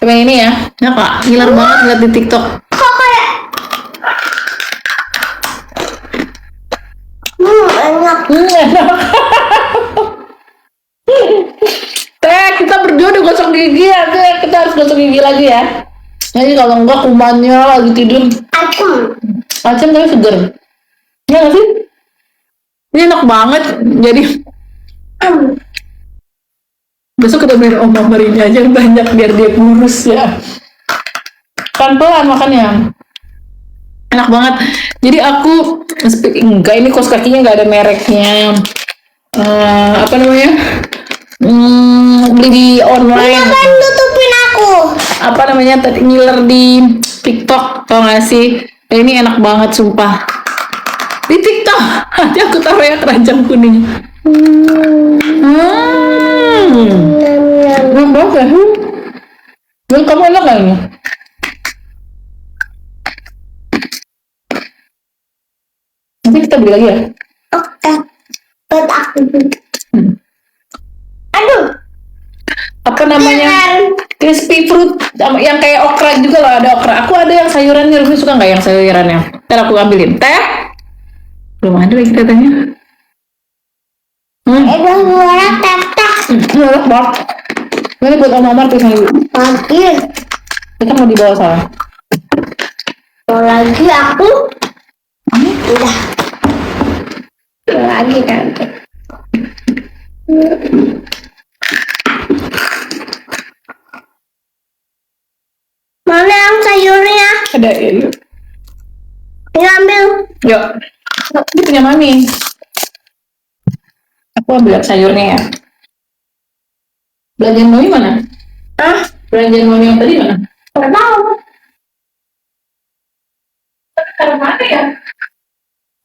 Coba ini ya. Ya kak, ngiler banget lihat di TikTok. Kok kayak enak. Enak. Teh, kita berdua udah gosok gigi ya. Teh, kita harus gosok gigi lagi ya. Jadi kalau enggak kumannya lagi tidur. Acem tapi seger. Ya nggak sih? Ini enak banget. Jadi besok kita beli Om Amar ini aja yang banyak biar dia kurus ya. Pelan-pelan makannya. Enak banget. Jadi aku enggak, ini kaos kakinya nggak ada mereknya. Apa namanya? Beli di online. Kan tutupin aku. Apa namanya tadi ngiler di TikTok, tau gak sih? Ini enak banget sumpah. Di TikTok nanti aku taruh ya keranjang kuning. Enak banget ya. Menurut kamu enak gak ini? Nanti kita beli lagi ya. Oke. Buat aku. Aduh. Apa namanya? Crispy fruit yang kayak okra juga loh, ada okra. Aku ada yang sayurannya, Rumi suka nggak yang sayurannya? Ntar aku ambilin. Teh? Belum ada lagi katanya. Udah suara tetek. Enak banget. Ini buat Om Amar tuh lagi. Lagi. Kita mau dibawa salah. Mau lagi aku. Udah. Lagi nanti. Mana yang sayurnya? Ada ya, yuk. Ini ambil. Yuk. Ini punya Mami. Aku ambil sayurnya ya. Belanjaan Mami mana? Ah, Belanjaan Mami yang tadi mana? nggak tahu. Taruh mana ya?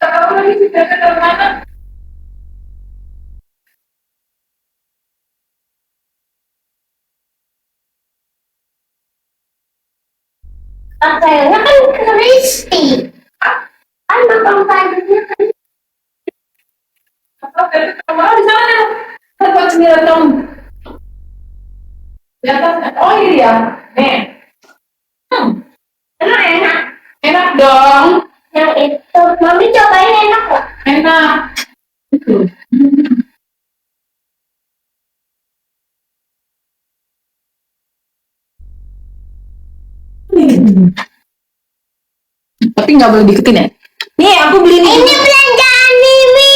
Taruh lagi sih, taruh mana? Sayurnya kan crispy. Kan makan sayurnya kan. Taruh di sana. Taruh sembilan dong. Di atas. Oh ini dia. Nih. Enak. Enak dong. Yang itu. Mami cobain enak nggak? Enak. Tapi nggak boleh diketin ya. Nih aku beli nih. Ini belanjaan Mimi.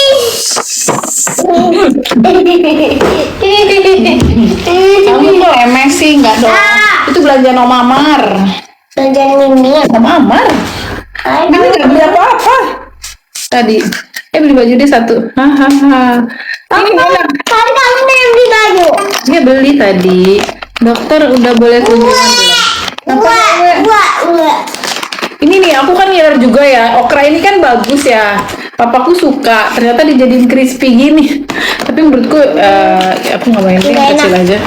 Kamu kok lemes sih, nggak dong? Itu belanjaan Om Amar. Belanjaan Mimi. Om Amar. Ini nggak beli apa-apa. Tadi. Beli baju deh satu. Hahaha. Ini enak. Tadi kamu yang beli baju. Dia beli tadi. Dokter udah boleh kunjungan belum? Wah. Ini nih, aku kan ngiler juga ya. Okra ini kan bagus ya. Papaku suka. Ternyata dijadiin crispy gini. Tapi menurutku, aku nggak main yang Enak. kecil aja.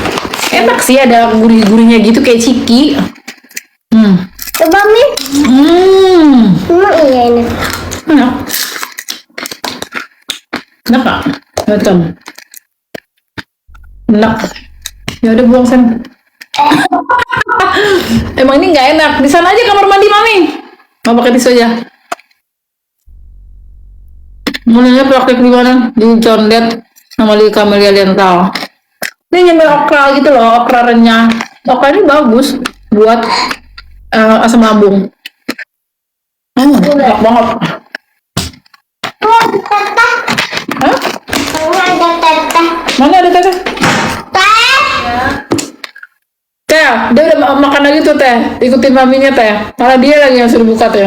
Enak sih, ada gurih-gurihnya gitu kayak ciki. Coba Mi. Iya ini. Enak. Enak nggak? Macam. Enak. Ya udah buang sana. Emang ini nggak enak. Di sana aja kamar mandi Mami. Mau pakai tisu aja. Mulanya praktek di mana? Di Condet sama di Camellia Dental. Ini nyemil okra gitu loh, okra renyah. Okra ini bagus buat asam lambung. Enak banget. Tuh teteh. Hah? Mana ada teteh? Mana ada teteh? Teh. Teh, dia udah makan lagi tuh teh. Ikutin maminya teh. Malah dia lagi yang suruh buka teh.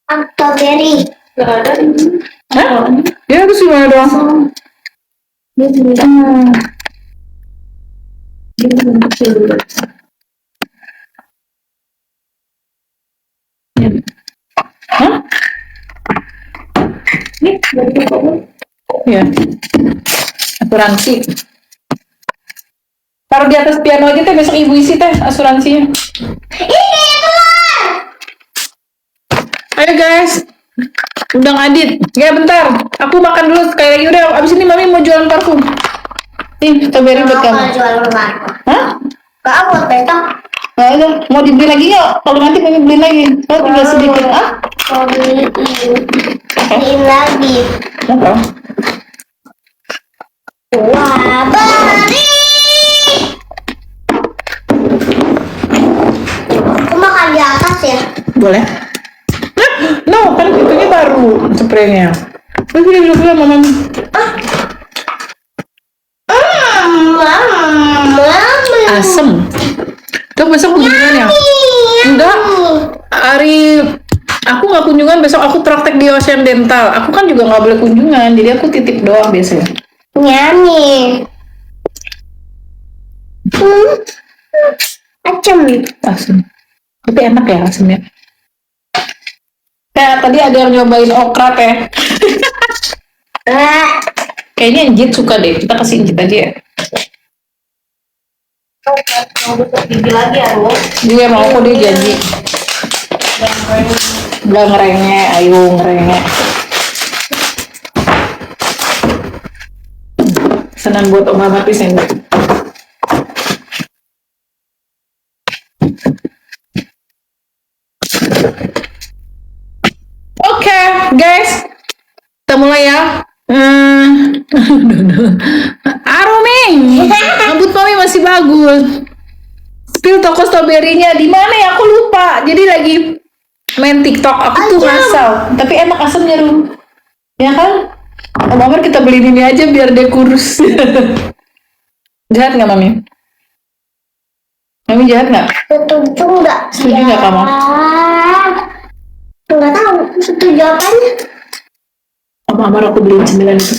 Strawberry. Gak ada. Hah? Ya terus gimana dong? Hah? Ini ya. Asuransi. Taruh di atas piano aja teh, besok ibu isi teh asuransinya. Ini keluar. Ayo guys, undang Adit. Ya bentar, aku makan dulu sekali lagi. Udah, abis ini mami mau jualan parfum. Nih, strawberry buat kamu. Kalau jual rumah. Hah? Kak, buat besok. Nggak ada. Mau dibeli lagi yuk. Kalau nanti pengen beli lagi. Oh, tinggal sedikit. Ah? Mau beliin lagi. Apa? Wah, beri. Aku makan di atas ya. Boleh. No, kan itunya baru spraynya. Terus dia bilang mama. Asem. Tuh besok kunjungan ya? Enggak. Hari aku nggak kunjungan, besok aku praktek di Ocean Dental. Aku kan juga nggak boleh kunjungan, jadi aku titip doang biasanya. Nyami. Acem. Asem. Tapi enak ya asemnya. Kayak tadi ada yang nyobain okra teh. Kayaknya Njit suka deh. Kita kasih Njit aja ya. Mau tutup gigi lagi ya, Bu? Dia mau kok, dia janji. Udah ngerengek, ayo ngerengek. Senang buat Om Ahmad Pisang. Oke, guys. Kita mulai ya. Aroming. Rambut mami masih bagus. Spill toko stroberinya di mana ya? Aku lupa. Jadi lagi main TikTok. Aku tuh ngasal. Tapi enak asamnya, Rum. Ya kan? Om Amar kita beli ini aja biar dia kurus. Jahat nggak mami? Mami jahat nggak? Setuju nggak? Setuju nggak kamu? Nggak tahu. Setuju apanya? Om Amar aku beliin 9 itu.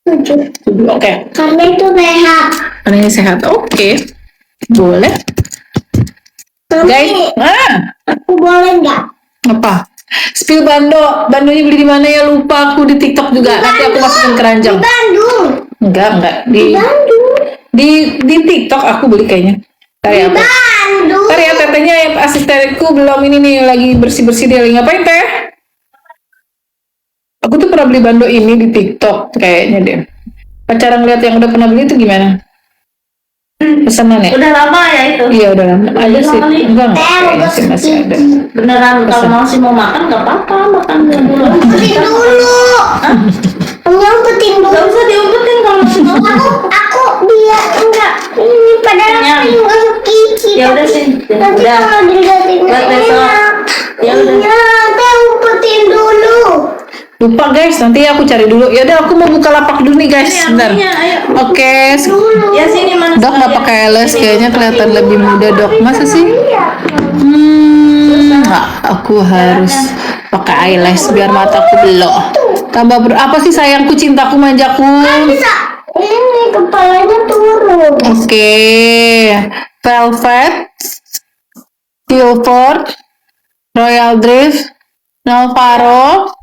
Setuju. Setuju. Oke. Karena itu sehat. Karena ini sehat. Oke. Boleh. Mami, Guys, aku boleh nggak? apa? Spill bando. Bandonya beli di mana ya? Lupa aku di TikTok juga. Nanti aku masukin keranjang. Di Bandung. Enggak. Di Bandung. Di TikTok aku beli kayaknya. Tari apa? Bandung. Tari ya tetenya asistenku belum ini nih lagi bersih-bersih dia lagi ngapain teh? Aku tuh pernah beli bando ini di TikTok kayaknya deh. Cara ngeliat yang udah pernah beli itu gimana? Pesanan ya? Udah lama ya itu. Iya udah lama. Ada sih. Enggak kayaknya sih masih ada. Beneran kalau masih mau makan nggak apa-apa, makan dulu. Umpetin dulu. Umpetin dulu. Gak usah diumpetin kalau masih mau. Aku dia enggak. Ini padahal Kenyang. aku yang masuk gigi. Ya udah sih. Nanti Udah. kalau dilihatin Buat besok. Ya udah. Iya, teh umpetin dulu. Lupa guys, nanti aku cari dulu. Ya udah aku mau buka lapak dulu nih guys. Bentar. Iya, ayo. Oke. Ya sini mana? Dok nggak pakai les, kayaknya kelihatan lebih muda dok. Masa sih? Nggak, aku harus pakai eyelash biar mataku belok. Tambah apa sih sayangku, cintaku, manjaku? Bisa. Ini kepalanya turun. Oke, Velvet, Guilford, Royal Drift, Nalvaro,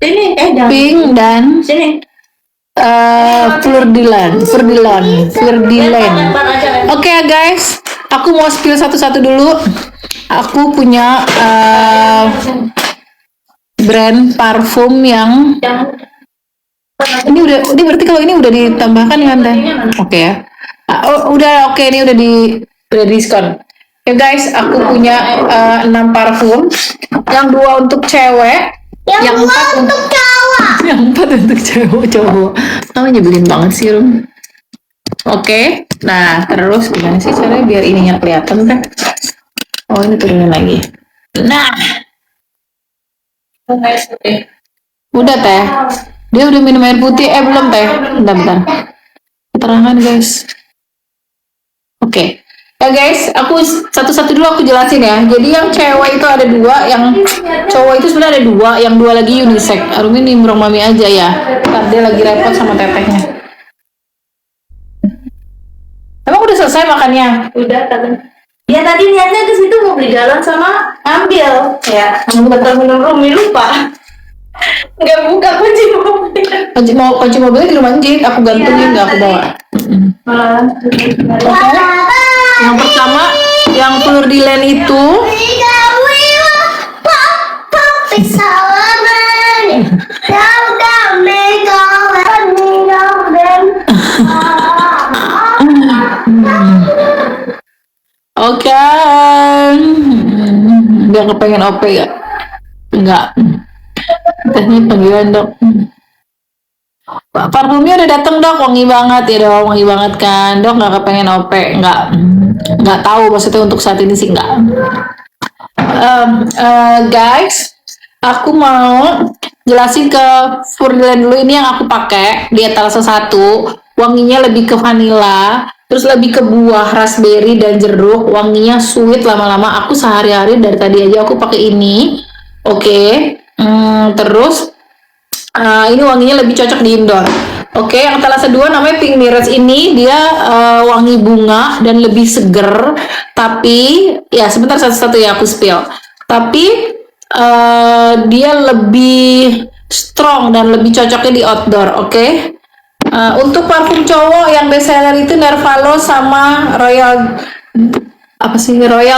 Sini, jangan. Pink dan Sini. Fleur de Lis. Lempar aja. Oke guys, aku mau spill satu-satu dulu. Aku punya brand parfum yang Jangan. ini berarti kalau ini udah ditambahkan kan teh? Oke ya. Udah oke, ini udah diskon. Ya guys, aku punya 6 parfum, yang 2 untuk cewek, yang 4 untuk cowok. yang 4 untuk cowok. Kamu nyebelin banget sih Rum. Oke, nah terus gimana sih caranya biar ininya kelihatan teh? Oh ini turunin lagi. Nah, udah teh. Dia udah minum air putih, belum teh. Bentar. Keterangan guys. Oke. Ya guys, aku satu-satu dulu aku jelasin ya. Jadi yang cewek itu ada 2, yang cowok itu sebenarnya ada 2, yang 2 lagi unisex. Arumi nimbrong mami aja ya. Ntar dia lagi repot sama tetehnya. Emang udah selesai makannya? Udah tadi. Ya tadi niatnya ke situ mau beli galon sama ambil. Ya, betul minum Rumi lupa. Nggak buka kunci mobil. Kunci mobilnya di rumah Njit, aku gantungin nggak aku bawa. Oke. Yang pertama, yang Fleur de Lis itu Oke. Dia kepengen OP ya? Enggak. Tehnya panggilan dok. Parfumnya udah dateng dok, wangi banget ya dok, wangi banget kan dok, nggak kepengen OP, nggak tahu maksudnya untuk saat ini sih nggak. Guys, aku mau jelasin ke Furdilan dulu. Ini yang aku pakai di etalase 1, wanginya lebih ke vanilla, terus lebih ke buah raspberry dan jeruk, wanginya sweet lama-lama. Aku sehari-hari dari tadi aja aku pakai ini. Oke. Terus ini wanginya lebih cocok di indoor. Oke, yang etalase 2 namanya Pink Mirrors. Ini dia wangi bunga dan lebih seger. Tapi ya sebentar, satu-satu ya aku spill. Tapi dia lebih strong dan lebih cocoknya di outdoor. Oke. Untuk parfum cowok yang best seller itu Nervalo sama Royal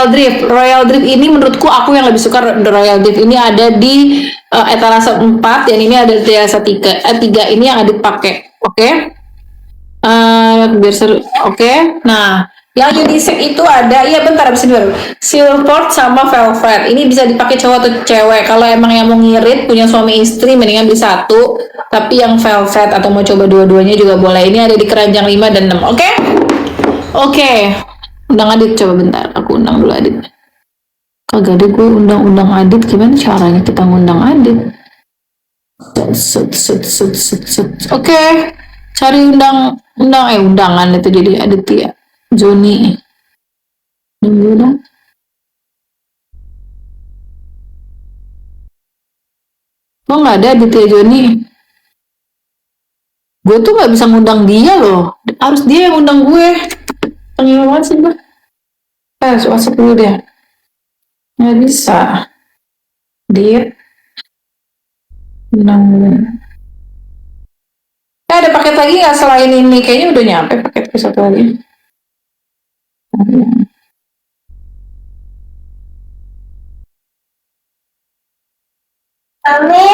Drift. Royal Drift ini menurutku aku yang lebih suka Royal Drift. Ini ada di etalase 4 dan ini ada di etalase 3 ini yang Adit pakai. Oke. Biar seru. Oke. Nah, yang unisex itu ada, iya bentar abis ini baru Silkport sama Velvet. Ini bisa dipakai cowok atau cewek. Kalau emang yang mau ngirit punya suami istri mendingan beli satu, tapi yang Velvet atau mau coba dua-duanya juga boleh. Ini ada di keranjang 5 dan 6. Oke. Oke. Undang Adit, coba bentar. Aku undang dulu Adit. Kagak deh gue undang Adit. Gimana caranya kita ngundang Adit? Oke. Cari undangan itu jadi Aditya Joni. Udah. Kok nggak ada Aditya Joni? Gue tuh nggak bisa ngundang dia loh. Harus dia yang undang gue. Pengen banget sih gue. WhatsApp dulu deh. Nggak bisa. Dia undang gue. Ada paket lagi nggak selain ini? Kayaknya udah nyampe paket ke satu lagi. Mami,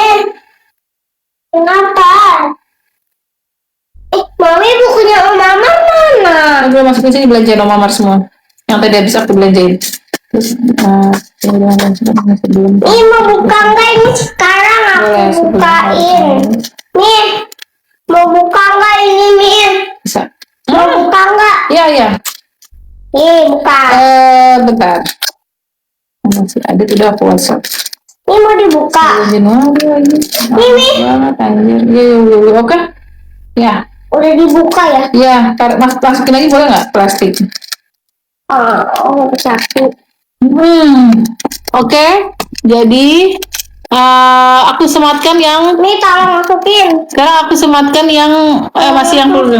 kenapa? Mami bukunya Om Mamar mana? Aku masukin sini belanjain Om Mamar semua. Yang tadi habis aku belanjain. Terus sebelum. Ini mau buka nggak ini sekarang aku bukain. Mir, mau buka nggak ini Mir? Bisa. Mau buka nggak? Iya. Nih buka. Bentar. Masih ada udah aku WhatsApp. Ini mau dibuka. Januari lagi. Ini. Banget anjir. Iya. Oke. Ya. Udah dibuka ya? Iya, masukin lagi boleh nggak plastik? Oh, sakit. Oke. Jadi aku sematkan yang. Nih tolong masukin. Sekarang aku sematkan yang masih yang dulu.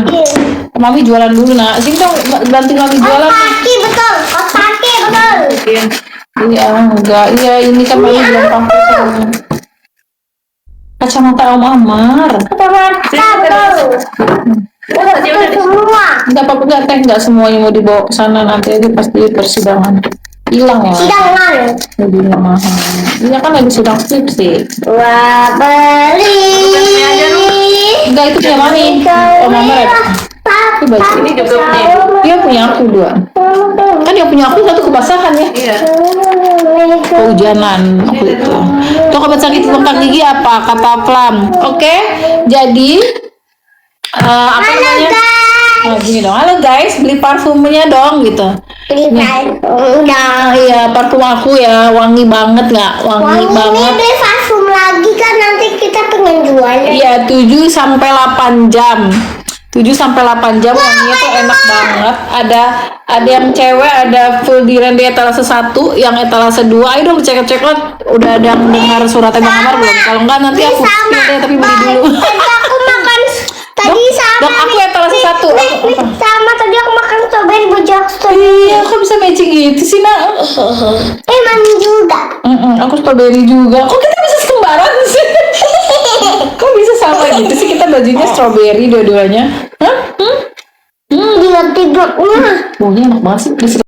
Mami jualan dulu nak. Sini dong bantu Mami jualan. Kaki betul. Kaki betul. Iya, enggak. Iya, ini kan Mami jualan pampersnya. Kacamata Om Amar. Kacamata betul. Betul semua. Enggak apa-apa, enggak semuanya mau dibawa ke sana, nanti aja pasti persidangan. Hilang ya. Sidangan. Jadi nggak mahal. Iya kan lagi sidang skripsi. Wah, beli. Enggak, itu punya Mami. Om Amar ada. Itu baju. Ini juga punya. Dia punya aku 2. Kan yang punya aku 1 kebasahan ya. Iya. Kehujanan aku itu. Tuh obat sakit bengkak gigi apa? Kata Plam. Oke. Jadi apa namanya? Gini dong. Halo guys, beli parfumnya dong gitu. Udah. Iya, parfum aku ya, wangi banget nggak? Wangi banget. Ini beli parfum lagi kan nanti kita pengen jual. Iya, 7 sampai 8 jam. 7 sampai 8 jam wanginya tuh enak banget. Ada yang cewek, ada full diren di etalase 1, yang etalase 2. Ayo dong cek udah ada yang dengar suratnya Bang Amar belum? Kalau enggak nanti aku Sama. spill deh, tapi beli dulu. Tadi aku makan tadi sama. Dok, aku etalase 1. Sama tadi aku makan strawberry bujak Iya, kok bisa matching gitu sih, Nak? Mami juga. Aku strawberry juga. Kok kita bisa sekembaran sih? Kok bisa sama gitu sih, kita bajunya strawberry dua-duanya? Hah? Tiba-tiba. Baunya enak banget sih.